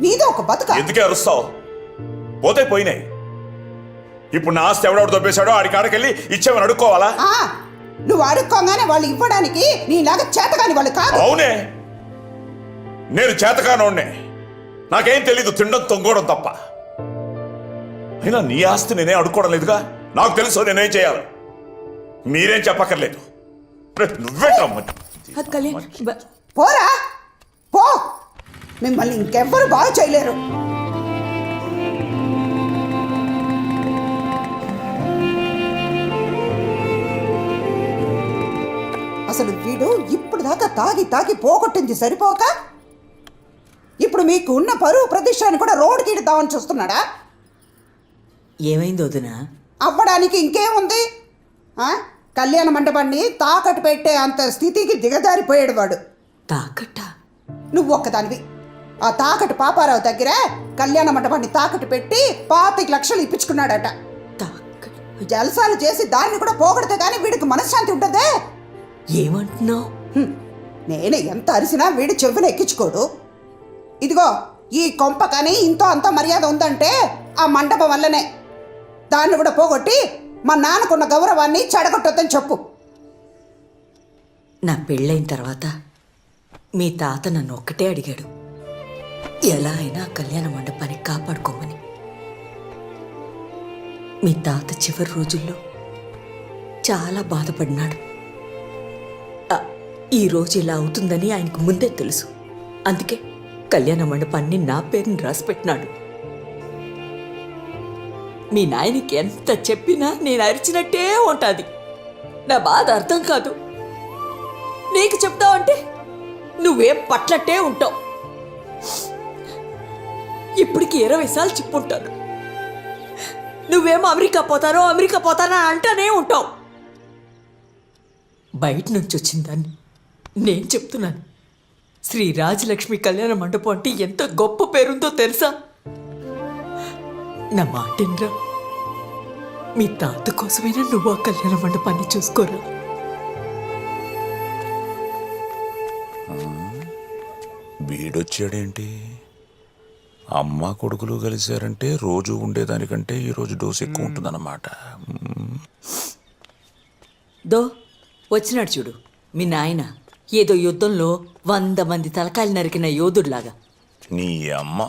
నీదే ఒక బతుక. ఎందుకే అరుస్తావు? పోతే పోయినాయి. ఇప్పుడు నా ఆస్తి ఎవడెవడు దొబ్బేశాడో ఆడికి ఆడకెళ్ళి ఇచ్చేమని అడుక్కోవాలా? నువ్వు అడుక్కోగానే వాళ్ళు ఇవ్వడానికి నీలాగా చేతగాని వాళ్ళు కాదు. అవునే, నేను చేతకానోడ్నే. నాకేం తెలీదు, తినడం తొంగోవడం తప్ప. అయినా నీ ఆస్తి నేనే అడుక్కోవడం లేదుగా. నాకు తెలుసు నేనేం చేయాలి. మీరేం చెప్పక్కర్లేదు. నువ్వే పోరా పో, మిమ్మల్ని ఇంకెవ్వరు బాగా చేయలేరు. అసలు వీడు ఇప్పుడు దాకా తాగి తాగి పోగొట్టింది సరిపోక ఇప్పుడు మీకు ఉన్న పరువు ప్రతిష్టాన్ని కూడా రోడ్డుకి ఇద్దామని చూస్తున్నాడా? ఏమైంది వదినా? అవ్వడానికి ఇంకేముంది? కళ్యాణ మండపాన్ని తాకట్టు పెట్టే అంత స్థితికి దిగజారిపోయాడు వాడు. తాకట్ట? నువ్వు ఒక్కదానివి. ఆ తాకట్టు పాపారావు దగ్గర కళ్యాణ మండపాన్ని తాకట్టు పెట్టి 25 లక్షలు ఇప్పించుకున్నాడట. జలసాలు చేసి దాన్ని కూడా పోగొడితే కానీ వీడికి మనశ్శాంతి ఉంటుందే. ఏమంటున్నావు? నేను ఎంత అరిసినా వీడి చెవున ఎక్కించుకోడు. ఇదిగో ఈ కొంప కానీ ఇంతో అంత మర్యాద ఉందంటే ఆ మండపం వల్లనే. దాన్ని కూడా పోగొట్టి మా నాన్నకున్న గౌరవాన్ని చెడగొట్టొద్దని చెప్పు. నా పెళ్ళైన తర్వాత మీ తాత నన్ను ఒక్కటే అడిగాడు, ఎలా అయినా కళ్యాణ మండపాన్ని కాపాడుకోమని. మీ తాత చివరి రోజుల్లో చాలా బాధపడినాడు. ఈ రోజు ఇలా అవుతుందని ఆయనకు ముందే తెలుసు. అందుకే కళ్యాణ మండపాన్ని నా పేరుని రాసిపెట్టినాడు. మీ నాయనకి ఎంత చెప్పినా నేను అరిచినట్టే ఉంటుంది. నా బాధ అర్థం కాదు. నీకు చెప్తావంటే నువ్వేం పట్లట్టే ఉంటావు. ఇప్పటికి 20 సార్లు చెప్పుంటాను. నువ్వేమో అమెరికా పోతానో అంటానే ఉంటావు. బయట నుంచి వచ్చిందాన్ని నేను చెప్తున్నాను. శ్రీ రాజలక్ష్మి కళ్యాణ మండపం అంటే ఎంత గొప్ప పేరుందో తెలుసా? నా మాటిన్రా, మీ తాత కోసమైనా నువ్వు ఆ కళ్యాణ మండపాన్ని చూసుకోరా. వీడొచ్చాడేంటి? అమ్మ కొడుకులు కలిశారంటే రోజు ఉండేదానికంటే ఈరోజు డోసు ఎక్కువ ఉంటుందన్నమాట. దో వచ్చినాడు చూడు మీ నాయన. ఏదో యుద్ధంలో 100 మంది తలకాయలు నరికిన యోధుడిలాగా. నీ అమ్మ,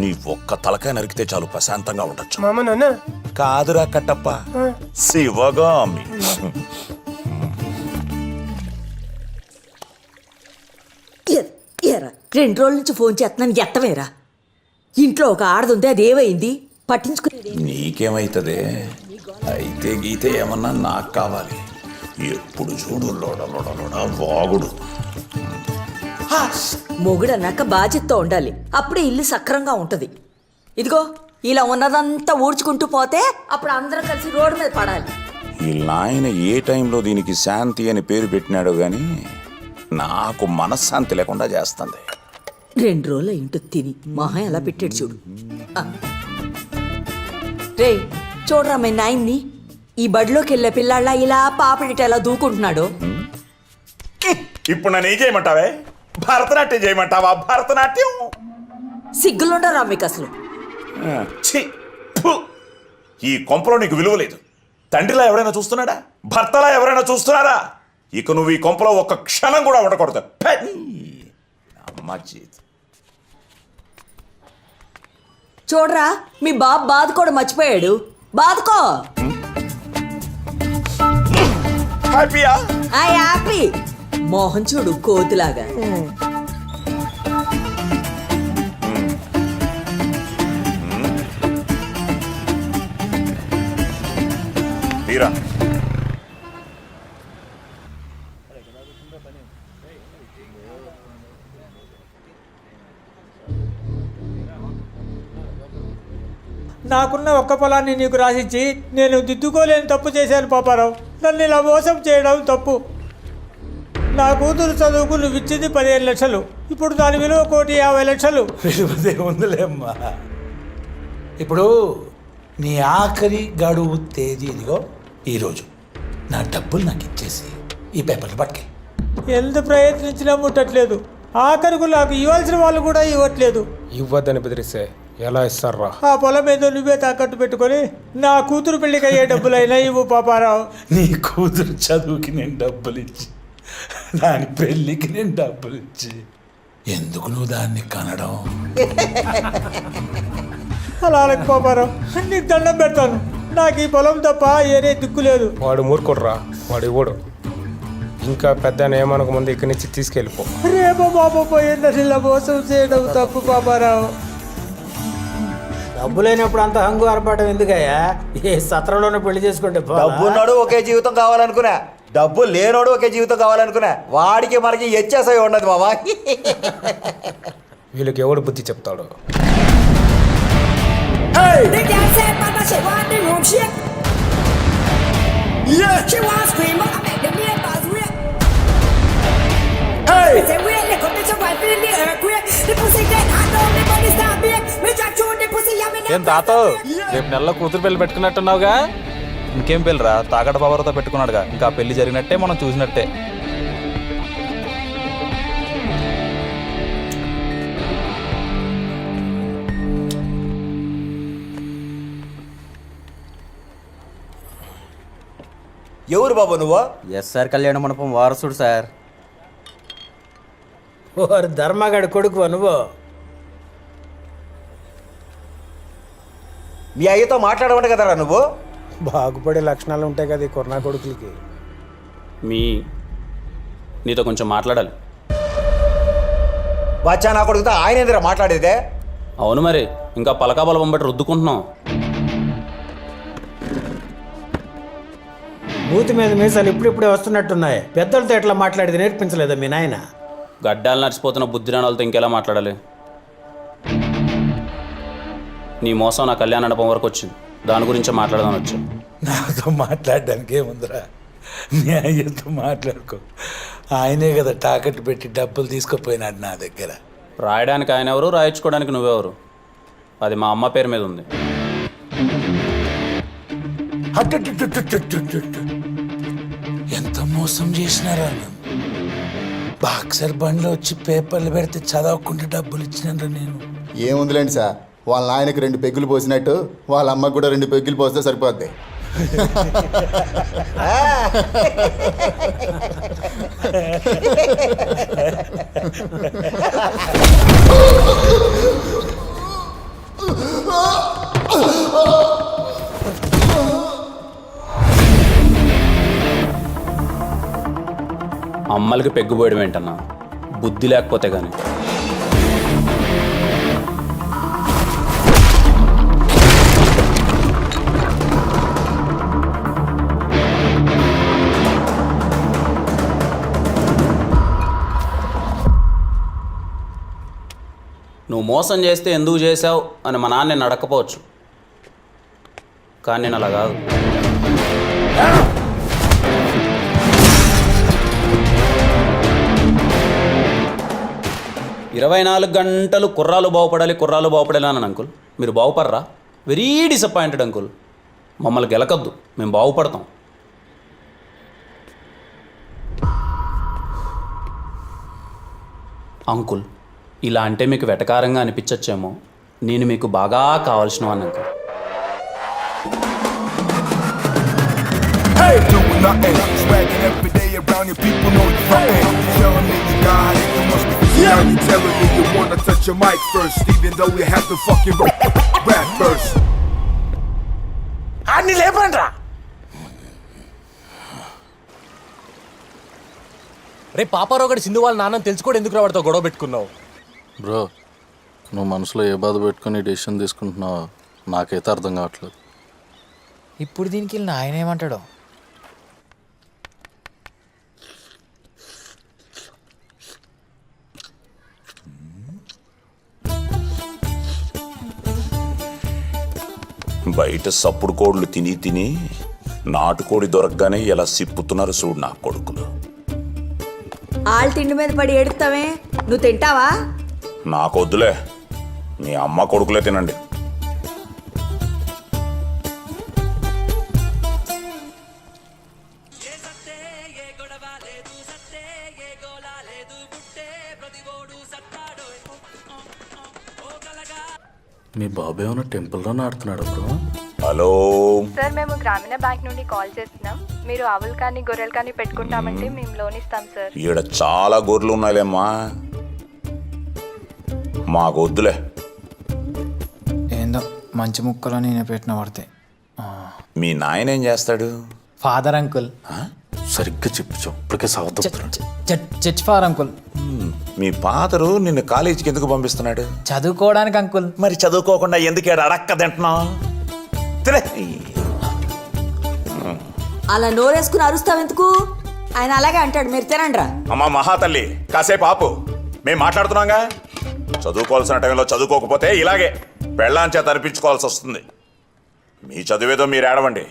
నీ ఒక్క తలకాయ నరికితే చాలు ప్రశాంతంగా ఉండొచ్చు. మామ నాన్న కాదురా కట్టప్ప, శివగామి. ఏరా 2 రోజుల నుంచి ఫోన్ చేస్తున్నాను, ఎత్తవేరా? ఇంట్లో ఒక ఆడదుంది, అది ఏమైంది? పట్టించుకునేది నీకేమైతుంది? అయితే గీతే ఏమన్నా నాకు కావాలి. ఎప్పుడు చూడు లోడ లోడ లోడ వాగుడు. మొగుడన్నాక బాధ్యతతో ఉండాలి, అప్పుడే ఇల్లు సక్రంగా ఉంటది. ఇదిగో ఇలా ఉన్నదంతా ఊడ్చుకుంటూ పోతే అప్పుడు అందరం కలిసి రోడ్డు మీద పడాలి. ఈ నాయన ఏ టైంలో దీనికి శాంతి అని పేరు పెట్టినాడో గాని నాకు మనశ్శాంతి లేకుండా చేస్తుంది. 2 రోజుల ఇంటూ తిని మహా ఎలా పెట్టాడు చూడు. రే చూడరా మీ నాయన్ని, ఈ బడిలోకి వెళ్ళే పిల్లాళ్ళ ఇలా పాపిడిట ఎలా దూకుంటున్నాడు. ఇప్పుడు నన్ను ఏం చేయమంటావే? భరతనాట్యం చేయమంటావా? భరతనాట్యం సిగ్గులుండరా మీకు అసలు? ఈ కొంపలో నీకు విలువ లేదు. తండ్రిలా ఎవరైనా చూస్తున్నాడా? భర్తలా ఎవరైనా చూస్తున్నారా? ఇక నువ్వు ఈ కొంపలో ఒక్క క్షణం కూడా ఉండకూడదు. చూడరా మీ బాబు బాదుకోవడం మర్చిపోయాడు. బాదుకో. హ్యాపీ మోహన్ చూడు కోతిలాగా. తీరా నాకున్న ఒక్క పొలాన్ని నీకు రాసిచ్చి నేను దిద్దుకోలేని తప్పు చేశాను పాపారావు. నన్ను ఇలా మోసం చేయడం తప్పు. నా కూతురు చదువుకు నువ్వు ఇచ్చింది 15 లక్షలు. ఇప్పుడు దాని విలువ 1,50,00,000. విలువదే ఉందిలేమ్మా. ఇప్పుడు నీ ఆఖరి గడువు తేదీ ఇదిగో ఈరోజు. నా డబ్బులు నాకు ఇచ్చేసి ఈ పేపర్లు పట్టుకెళ్ళి. ఎంత ప్రయత్నించినా ముట్టట్లేదు. ఆఖరికి నాకు ఇవ్వాల్సిన వాళ్ళు కూడా ఇవ్వట్లేదు. ఇవ్వద్దని బెదిరిస్తే ఎలా ఇస్తారా? ఆ పొలం ఏదో నువ్వే తాకట్టు పెట్టుకొని నా కూతురు పెళ్లికి అయ్యే డబ్బులైనా ఇవ్వు పాపారావు. నీ కూతురు చదువుకి నేను డబ్బులు ఇచ్చి, దాని పెళ్ళికి నేను డబ్బులు ఇచ్చి, ఎందుకు నువ్వు దాన్ని కనడం? అలా అనకు పాపారావు, నీకు దండం పెడతాను. నాకు ఈ పొలం తప్ప ఏరే దిక్కు లేదు. వాడు మూర్ఖుడురా, వాడు ఇవ్వడు. ఇంకా పెద్ద ఏమనక ముందు ఇక్కడి నుంచి తీసుకెళ్ళిపో. రేపో మాపో పోయిందని ఇలా మోసం చేయడం తప్పు పాపారావు. డబ్బు లేనప్పుడు అంత హంగు ఆర్పాటం ఎందుకయ్యా? ఏ సత్రంలోనే పెళ్లి చేసుకుంటే డబ్బు ఉన్నాడు ఒకే జీవితం కావాలనుకున్నా, డబ్బు లేనోడు ఒకే జీవితం కావాలనుకున్నా. వాడికి మనకి వ్యత్యాసం ఉండదు బాబా. వీళ్ళకి ఎవడు బుద్ధి చెప్తాడు? The girl said, "Mama, she want the room shake." Yeah. She want scream, but I make the neighbors wake. Hey. Me say, wait, look up, it's a wife in the earthquake. The pussy get hot down, the body start bake. Me jack through the pussy, yeah, me ఏం తాత రేపు నెలలో కూతురు పెళ్లి పెట్టుకున్నట్టున్నావుగా? ఇంకేం పెళ్ళిరా, తాకట పవర్తో పెట్టుకున్నాడుగా. ఇంకా పెళ్లి జరిగినట్టే, మనం చూసినట్టే. ఎవరు బాబు నువ్వు? ఎస్ఆర్ కళ్యాణ మండపం వారసుడు సార్. ఓరు ధర్మగాడి కొడుకు నువ్వు. మీ అయ్యతో మాట్లాడమంట కదరా నువ్వు? బాగుపడే లక్షణాలు ఉంటాయి కదా ఈ కొరనా కొడుకులకి. నీతో కొంచెం మాట్లాడాలి. బచ్చా నా కొడుకుతో ఆయన ఏందిరా మాట్లాడేదే? అవును మరి, ఇంకా పలకా బలపం బట్టి రుద్దుకుంటున్నాం. మూతి మీద మీసాలు ఇప్పుడిప్పుడే వస్తున్నట్టున్నాయి. పెద్దలతో ఎట్లా మాట్లాడేది నేర్పించలేదా మీ నాయన? గడ్డాలు నడిచిపోతున్న బుద్ధిరాణాలతో ఇంకెలా మాట్లాడాలి? నీ మోసం నా కళ్యాణ మండపం వరకు వచ్చింది, దాని గురించే మాట్లాడదాని వచ్చా. నాతో మాట్లాడడానికి ఏముందిరా? నీ అయ్యతో మాట్లాడుకో. ఆయనే కదా తాకట్టు పెట్టి డబ్బులు తీసుకుపోయినాడు నా దగ్గర. రాయడానికి ఆయన ఎవరు, రాయించుకోవడానికి నువ్వెవరు? అది మా అమ్మ పేరు మీద ఉంది. అట్టట్టుట్టుట్టుట్టుట్టుట్టు. ఎంత మోసం చేసినారా నన్ను. బాక్సర్ బండ్లో వచ్చి పేపర్లు పెడితే చదవకుండా డబ్బులు ఇచ్చినారా నేను. ఏముందిలేండి సార్, వాళ్ళ నాయనకి 2 పెగ్గులు పోసినట్టు వాళ్ళ అమ్మకు కూడా 2 పెగ్గులు పోస్తే సరిపోద్ది. అమ్మలకి పెగ్గుపోయడం ఏంటన్నా? బుద్ధి లేకపోతే కానీ. నువ్వు మోసం చేస్తే ఎందుకు చేసావు అని మా నాన్న నేను అడగకపోవచ్చు, కానీ నేను అలా కాదు. 24 గంటలు కుర్రాలు బాగుపడాలి అని అంకుల్. మీరు బాగుపడరా? Very disappointed uncle. మమ్మల్ని గెలకద్దు, మేము బాగుపడతాం. అంకుల్, ఇలా అంటే మీకు వెటకారంగా అనిపించచ్చేమో, నేను మీకు బాగా కావాల్సిన వాడిని అంకుల్. అన్ని లేపండ్రా. రే పాపారావు గడి సింధు వాళ్ళ నాన్న తెలుసుకోవడం ఎందుకు వాడితో గొడవ పెట్టుకున్నావు? బ్రో, నువ్వు మనసులో ఏ బాధ పెట్టుకుని డెసిషన్ తీసుకుంటున్నావో నాకైతే అర్థం కావట్లేదు. ఇప్పుడు దీనికి వెళ్ళిన ఆయన ఏమంటాడో? బయట సప్పుడు కోళ్ళు తిని తిని నాటుకోడి దొరకగానే ఎలా సిప్పుతున్నారు చూడు నా కొడుకులు. ఆళ్ళ తిండి మీద పడి ఏడుతావే, నువ్వు తింటావా? నాకొద్దులే, మీ అమ్మ కొడుకులే తినండి. ఏ గొడవ లేదు సత్తే ఏ గోళ లేదు బుట్టే ప్రతిగోడు మీ బాబు ఏమైనా టెంపుల్లో ఆడుతున్నాడు బ్రో? హలో సార్ మేము గ్రామీణ బ్యాంక్ నుండి కాల్ చేస్తున్నాం. మీరు ఆవులు కానీ గొర్రెలు కానీ పెట్టుకుంటామంటే మేము లోన్ ఇస్తాం సార్. ఈడ చాలా గొర్రెలు ఉన్నాయిలేమ్మా, మాకు వద్దులే. ఏందో మంచి ముక్కలో నేను పెట్టిన పడతాయి. మీ నాయన ఏం చేస్తాడు? Father uncle. సరిగ్గా చెప్పు, ఇప్పటికే సవద్దు. Church father uncle. మీ ఫాదరు నిన్ను కాలేజీకి ఎందుకు పంపిస్తున్నాడు? చదువుకోవడానికి అంకుల్. మరి చదువుకోకుండా ఎందుకు ఈడ అడక్క తింటున్నావు? తినే. అలా నోరేసుకుని అరుస్తావెందుకు? ఆయన అలాగే అంటాడు, మీరు తినండి రా. అమ్మా మహాతల్లి, కాసేపు ఆపు, మేము మాట్లాడుతున్నాగా. చదువుకోవాల్సిన టైంలో చదువుకోకపోతే ఇలాగే పెళ్ళాం చేత అనిపించుకోవాల్సి వస్తుంది. మీ చదివేదో మీరు ఏడవండి.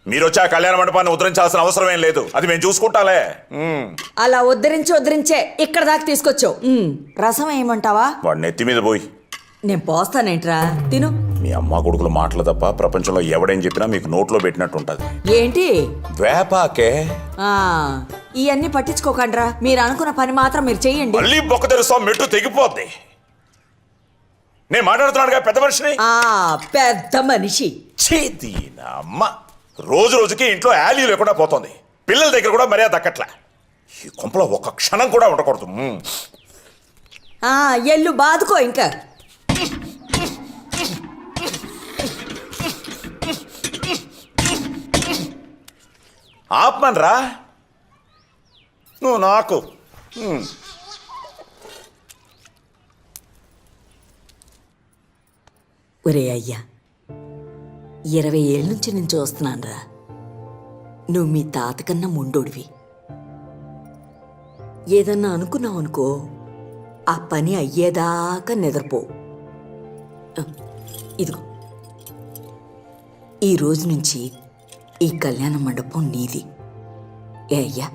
మీరు వచ్చి ఆ కళ్యాణ మండపాన్ని ఉద్ధరించాల్సిన అవసరం ఏం లేదు, అది మేము చూసుకుంటాలే. అలా ఉద్ధరించే ఇక్కడ దాకా తీసుకొచ్చావు. రసం ఏమంటావా? వాడు నెత్తి మీద పోయి. నేను పోస్తానేంట్రా, తిను. మీ అమ్మ కొడుకుల మాటలు తప్ప ప్రపంచంలో ఎవడేం చెప్పినా మీకు నోట్లో పెట్టినట్టు ఉంటుంది. ఏంటి వేపాకే ఇవన్నీ పట్టించుకోకండ్రా, మీరు అనుకున్న పని మాత్రం మీరు చెయ్యండి. మళ్ళీ బొక్క తెరుస్తాం, మెట్టు తెగిపోద్ది. నేను మాట్లాడుతున్నాడుగా పెద్ద మనిషిని. పెద్ద మనిషి చేతి అమ్మ రోజు రోజుకి ఇంట్లో యాలీ లేకుండా పోతుంది. పిల్లల దగ్గర కూడా మర్యాద దక్కట్లా. ఈ కొంపలో ఒక్క క్షణం కూడా ఉండకూడదు. ఎల్లు బాదుకో ఇంకా. ఆపమనరా నువ్వు నాకు. ఒరే అయ్యా, 20 ఏళ్ళ నుంచి నేను చూస్తున్నానురా. నువ్వు మీ తాత కన్నా ముండోడివి. ఏదన్నా అనుకున్నావు అనుకో, ఆ పని అయ్యేదాకా నిద్రపో. ఇదిగో, ఈ రోజు నుంచి ఈ కళ్యాణ మండపం నీది. ఏ అయ్యా?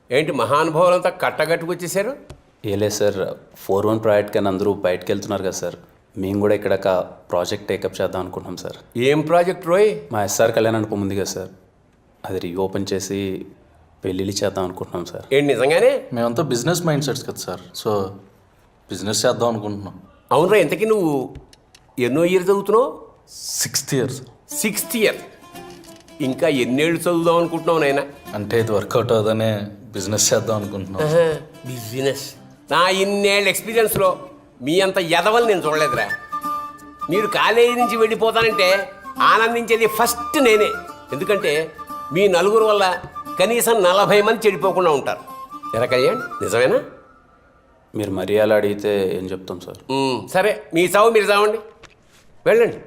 ఏంటి మహానుభావులంతా కట్టగట్టుకొచ్చేసారు? ఏలే సార్, 4-1 ప్రాజెక్ట్ కానీ అందరూ బయటకు వెళ్తున్నారు కదా సార్. మేము కూడా ఇక్కడ ఒక ప్రాజెక్ట్ టేకప్ చేద్దాం అనుకుంటున్నాం సార్. ఏం ప్రాజెక్ట్ రోయ్? మా ఎస్ఆర్ కళ్యాణ మండపం ఉంది కదా సార్, అది రీఓపెన్ చేసి పెళ్ళిళ్ళు చేద్దాం అనుకుంటున్నాం సార్. ఏంటి నిజంగానే? మేమంతా బిజినెస్ మైండ్ సెట్స్ కదా సార్, సో బిజినెస్ చేద్దాం అనుకుంటున్నాం. అవునరా, ఇంతకీ నువ్వు ఎన్నో ఇయర్ చదువుతున్నావు? 6th year. 6th year. ఇంకా ఎన్నేళ్ళు చదువుదాం అనుకుంటున్నావు నాయన? అంటే ఇది వర్కౌట్ అవుదనే బిజినెస్ చేద్దాం అనుకుంటున్నాం. బిజినెస్? నా ఇన్నేళ్ళ ఎక్స్పీరియన్స్లో మీ అంత ఎదవలు నేను చూడలేదురా. మీరు కాలేజీ నుంచి వెళ్ళిపోతానంటే ఆనందించేది ఫస్ట్ నేనే. ఎందుకంటే మీ నలుగురు వల్ల కనీసం 40 మంది చెడిపోకుండా ఉంటారు. ఎలా కళ్యాణ్, నిజమేనా? మీరు మరీ అలా అడిగితే ఏం చెప్తాం సార్. సరే, మీ చావు మీరు చావండి, వెళ్ళండి.